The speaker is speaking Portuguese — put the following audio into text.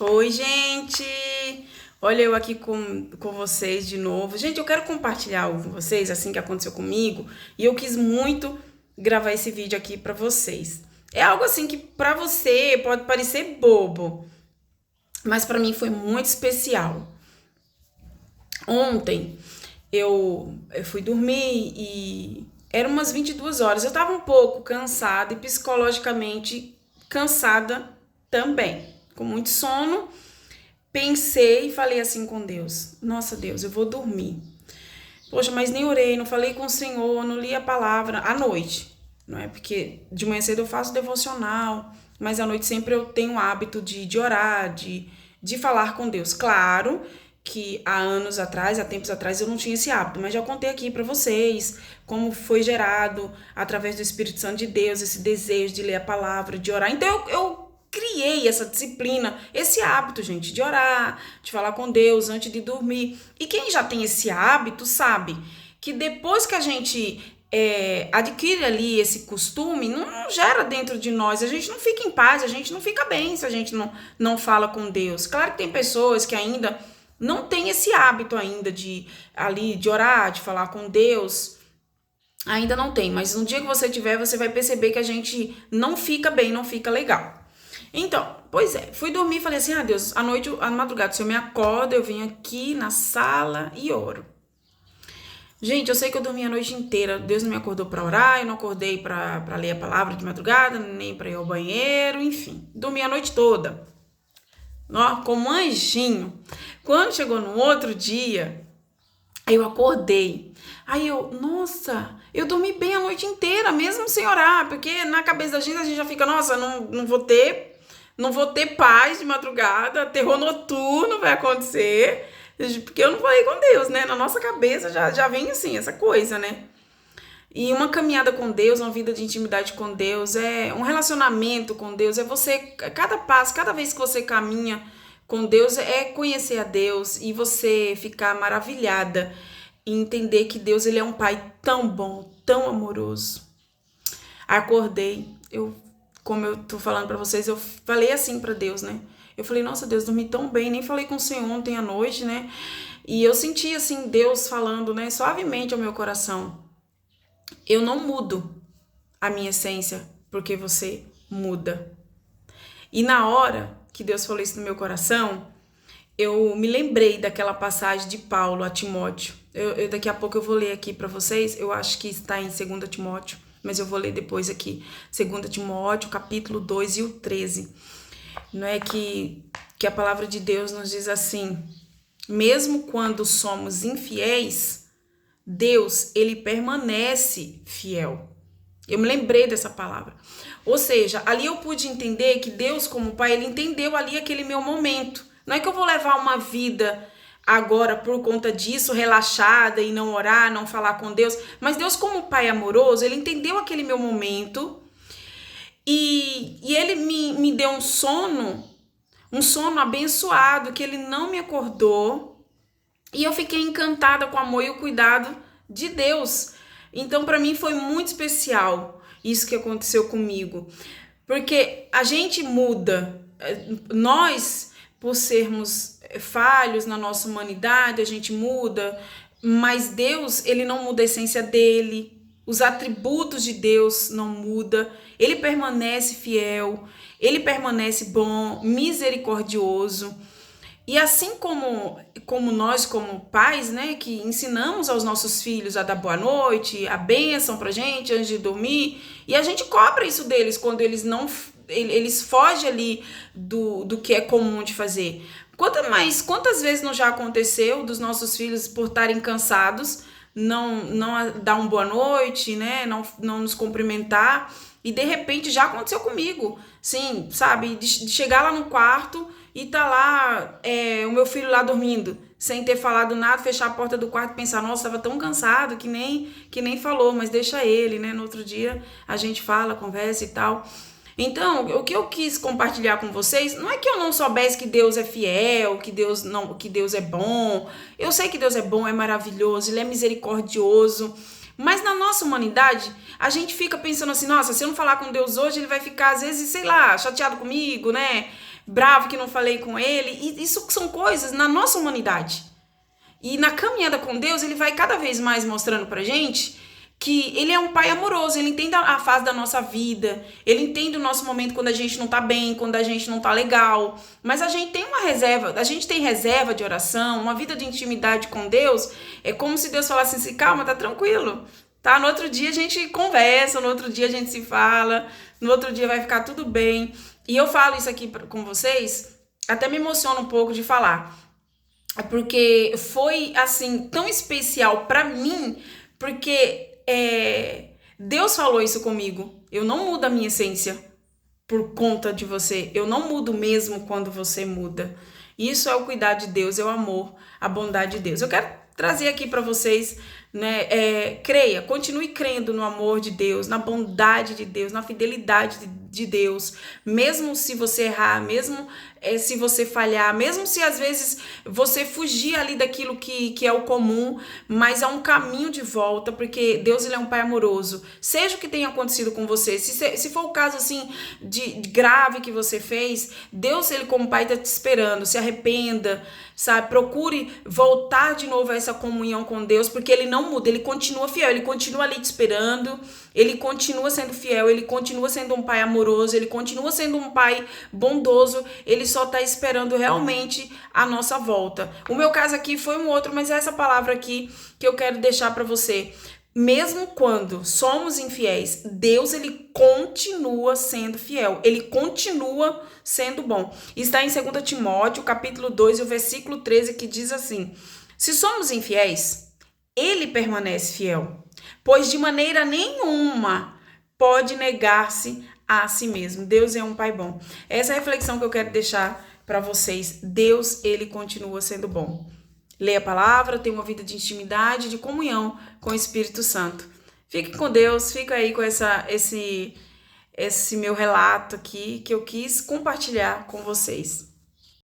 Oi, gente! Olha eu aqui com vocês de novo. Gente, eu quero compartilhar algo com vocês, assim que aconteceu comigo, e eu quis muito gravar esse vídeo aqui pra vocês. É algo assim que pra você pode parecer bobo, mas pra mim foi muito especial. Ontem eu fui dormir e eram umas 22 horas. Eu tava um pouco cansada e psicologicamente cansada também, com muito sono. Pensei e falei assim com Deus: Nossa, Deus, eu vou dormir. Poxa, mas nem orei, não falei com o Senhor, não li a palavra à noite, não é? Porque de manhã cedo eu faço devocional, mas à noite sempre eu tenho o hábito de orar, de falar com Deus. Claro que há anos atrás, há tempos atrás, eu não tinha esse hábito, mas já contei aqui pra vocês como foi gerado através do Espírito Santo de Deus esse desejo de ler a palavra, de orar. Então eu criei essa disciplina, esse hábito, gente, de orar, de falar com Deus antes de dormir. E quem já tem esse hábito sabe que depois que a gente adquire ali esse costume, não gera dentro de nós, a gente não fica em paz, a gente não fica bem se a gente não fala com Deus. Claro que tem pessoas que ainda não têm esse hábito ainda de orar, de falar com Deus, ainda não tem, mas no dia que você tiver, você vai perceber que a gente não fica bem, não fica legal. Então, pois é, fui dormir e falei assim: Deus, à noite, à madrugada, se eu me acordo, eu venho aqui na sala e oro. Gente, eu sei que eu dormi a noite inteira, Deus não me acordou pra orar, eu não acordei pra ler a palavra de madrugada, nem pra ir ao banheiro, enfim, dormi a noite toda, ó, como um anjinho. Quando chegou no outro dia, eu acordei, aí nossa, eu dormi bem a noite inteira, mesmo sem orar, porque na cabeça da gente a gente já fica: nossa, não vou ter paz de madrugada, terror noturno vai acontecer, porque eu não falei com Deus, né? Na nossa cabeça já vem assim, essa coisa, né? E uma caminhada com Deus, uma vida de intimidade com Deus, é um relacionamento com Deus, é você, cada passo, cada vez que você caminha com Deus, é conhecer a Deus e você ficar maravilhada e entender que Deus, ele é um pai tão bom, tão amoroso. Acordei, como eu tô falando pra vocês, eu falei assim pra Deus, né? Eu falei: nossa, Deus, dormi tão bem, nem falei com o Senhor ontem à noite, né? E eu senti, assim, Deus falando, né, suavemente ao meu coração: eu não mudo a minha essência porque você muda. E na hora que Deus falou isso no meu coração, eu me lembrei daquela passagem de Paulo a Timóteo. Daqui a pouco eu vou ler aqui pra vocês, eu acho que está em 2 Timóteo, mas eu vou ler depois aqui. 2 Timóteo, capítulo 2 e o 13. Não é que a palavra de Deus nos diz assim: mesmo quando somos infiéis, Deus, ele permanece fiel. Eu me lembrei dessa palavra. Ou seja, ali eu pude entender que Deus, como pai, ele entendeu ali aquele meu momento. Não é que eu vou levar uma vida agora por conta disso, relaxada e não orar, não falar com Deus, mas Deus, como pai amoroso, ele entendeu aquele meu momento e ele me deu um sono abençoado, que ele não me acordou, e eu fiquei encantada com o amor e o cuidado de Deus. Então, para mim foi muito especial isso que aconteceu comigo, porque a gente muda, nós, por sermos falhos na nossa humanidade, a gente muda, mas Deus, ele não muda a essência dele, os atributos de Deus não mudam, ele permanece fiel, ele permanece bom, misericordioso. E assim como nós, como pais, né, que ensinamos aos nossos filhos a dar boa noite, a bênção pra gente antes de dormir, e a gente cobra isso deles quando eles fogem ali do que é comum de fazer. Quantas vezes não já aconteceu dos nossos filhos, por estarem cansados, não dar uma boa noite, né, não nos cumprimentar, e de repente já aconteceu comigo, sim, sabe, de chegar lá no quarto e tá lá o meu filho lá dormindo, sem ter falado nada, fechar a porta do quarto e pensar: nossa, tava tão cansado que nem falou, mas deixa ele, né? No outro dia a gente fala, conversa e tal. Então, o que eu quis compartilhar com vocês, não é que eu não soubesse que Deus é fiel, que Deus é bom. Eu sei que Deus é bom, é maravilhoso, ele é misericordioso. Mas na nossa humanidade, a gente fica pensando assim: nossa, se eu não falar com Deus hoje, ele vai ficar, às vezes, sei lá, chateado comigo, né? bravo que não falei com ele. E isso são coisas na nossa humanidade. E na caminhada com Deus, ele vai cada vez mais mostrando pra gente que ele é um pai amoroso, ele entende a fase da nossa vida, ele entende o nosso momento quando a gente não tá bem, quando a gente não tá legal, mas a gente tem uma reserva, a gente tem reserva de oração, uma vida de intimidade com Deus, é como se Deus falasse assim, calma, tá tranquilo, tá? No outro dia a gente conversa, no outro dia a gente se fala, no outro dia vai ficar tudo bem, e eu falo isso aqui com vocês, até me emociona um pouco de falar, porque foi, assim, tão especial pra mim, porque Deus falou isso comigo. Eu não mudo a minha essência por conta de você. Eu não mudo mesmo quando você muda. Isso é o cuidar de Deus, é o amor, a bondade de Deus. Eu quero trazer aqui para vocês, né? Creia, continue crendo no amor de Deus, na bondade de Deus, na fidelidade de Deus, mesmo se você errar, mesmo se você falhar, mesmo se às vezes você fugir ali daquilo que é o comum, mas há um caminho de volta, porque Deus, ele é um pai amoroso. Seja o que tenha acontecido com você, se for o caso assim de grave que você fez, Deus, ele como pai tá te esperando. Se arrependa, sabe? Procure voltar de novo a essa comunhão com Deus, porque ele não muda, ele continua fiel, ele continua ali te esperando, ele continua sendo fiel, ele continua sendo um pai amoroso, ele continua sendo um pai bondoso, ele só tá esperando realmente a nossa volta. O meu caso aqui foi um outro, mas é essa palavra aqui que eu quero deixar para você. Mesmo quando somos infiéis, Deus, ele continua sendo fiel, ele continua sendo bom. Está em 2 Timóteo, capítulo 2, e o versículo 13, que diz assim: se somos infiéis, ele permanece fiel, pois de maneira nenhuma pode negar-se a si mesmo. Deus é um pai bom. Essa é a reflexão que eu quero deixar para vocês. Deus, ele continua sendo bom. Leia a palavra, tenha uma vida de intimidade, de comunhão com o Espírito Santo. Fique com Deus, fica aí com esse meu relato aqui que eu quis compartilhar com vocês.